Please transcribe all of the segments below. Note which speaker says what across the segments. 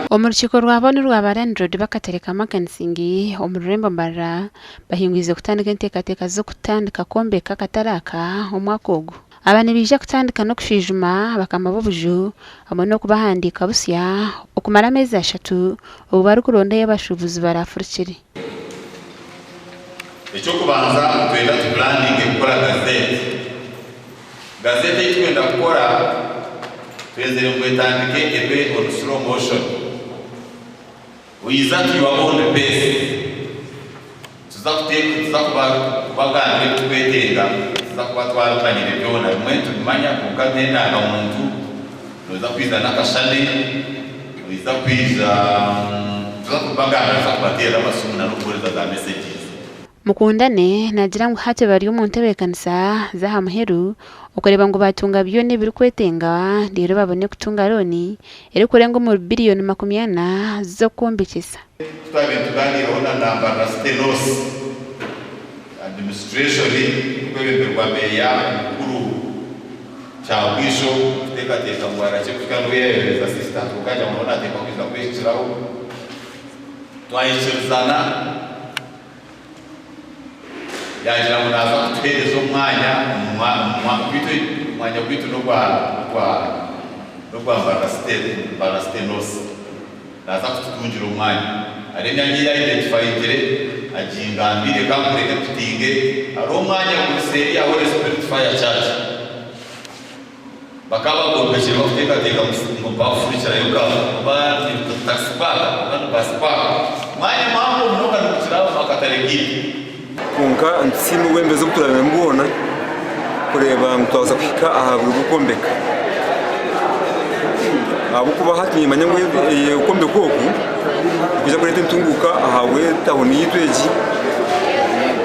Speaker 1: Omurukiko rwabona rwabaranirodi bakatereka amakansingi omururembo mbara bahingwize kutandika enteekateeka zo kutandika kwombeka akataraka omwaka ogu. Abana bija kutandika no kushijuma bakama bobuju hamwe no kubahandika busya okumara amezi 3 ubu bari kuronda y'abashubuzi barafurikire.
Speaker 2: Icyo kubanza twenda planning gukora gazette twenda gukora twezere kwetandike ebe on slow motion. Wiza to your own pace. Tuzakubaganire tukwetenga tuzakuba twarukanyire byona bimwe tubimanya kukagenda na umuntu uza kwiza nakashane uza kwiza tuzakubaganira tuzakubatera abasumuna no kubereza za messages.
Speaker 1: Mukundane nagira ngo hate bari umuntu bekanisa za hamuheru ukoreba ngo batunga byone biri kwetenga rero babone kutunga loni eri kurenga mu billion 40 zo kombekesa.
Speaker 2: Tuganiraho na namba stenos administration kwebe kwa meya mukuru cha bwisho tekateka ngwara cyo kukanwe assistant ukaja mwana tekwa kwiza kwishiraho twayishizana yagira munaza tuterezo mwanya kwitu no kwa barastenos naza kutungira umwanya arenyangira identifyingire ajingambire kamureke tutinge ari umwanya muri ya Holy Spirit Fire Church bakaba gombeshe bafutekateka mu bafurikira yuka ba taxi park kandi bus park mwanya mambo mnoka nukiraho makataregi
Speaker 3: kunka nsimu wembezo kuturana mbona kureba mutwaza kwika ahabwe gukombeka abo kuba hatinye manyangwe ukombeka koku kuja kurete ntunguka ahawe taboni yitweji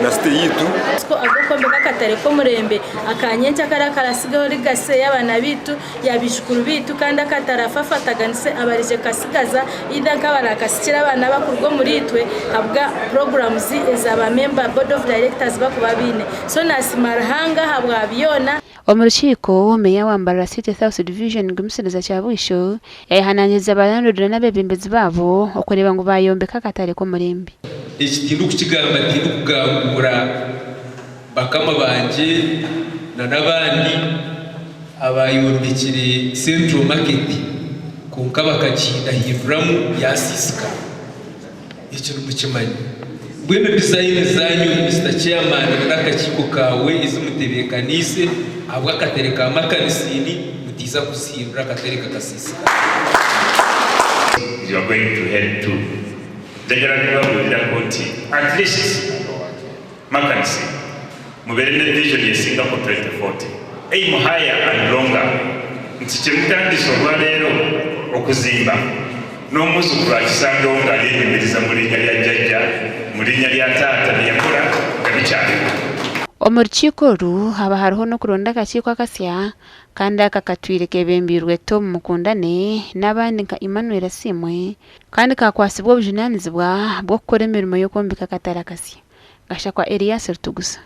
Speaker 3: na site yitu
Speaker 4: ko agokombeka katare ko murembe akanyenca karasigaho rigase y'abana bitu yabishukuru bitu kandi akatarafafataganise abarije kasigaza ida kabarakasikira abana bakurwo muri itwe habwa programs z'aba member board of directors bakuba bine so nasimarahanga habwa biyona.
Speaker 1: Omurukiko meya wambara City South Division gumusereza cya Bwisho yahanangiza abalandura n'abebembezi babo okureba ngo bayombeka katare ko murembe.
Speaker 5: Ikintu kukigamba tindu kugambura bakama banje na nabandi abayombekire Central Market kunka bakacinda hivramu yasisika ikintu mukimanyi bweme design zanyu Mr Chairman n'akakiko kawe izumutebekanise abwa katereka makanisini mutiza kusimbura katereka kasisika.
Speaker 6: You are going to head to at least Makansi muberene vision ya Singapore 2040 aim higher and longer ntichemutandisho rero okuzimba no muzukura kisandonga yemiriza muri nyali jajja muri nyali tata yakora gabicyane.
Speaker 1: Omurukiko ru haba hariho no kuronda akakiko akasya kandi akakatwireke bembirwe Tom Mukundane n'abandi nka Emmanuel Asimwe kandi kakwasibwa obujunanizibwa bwo gukora imirimo yo kombeka katarakasya gasha kwa Elias Rutugusa.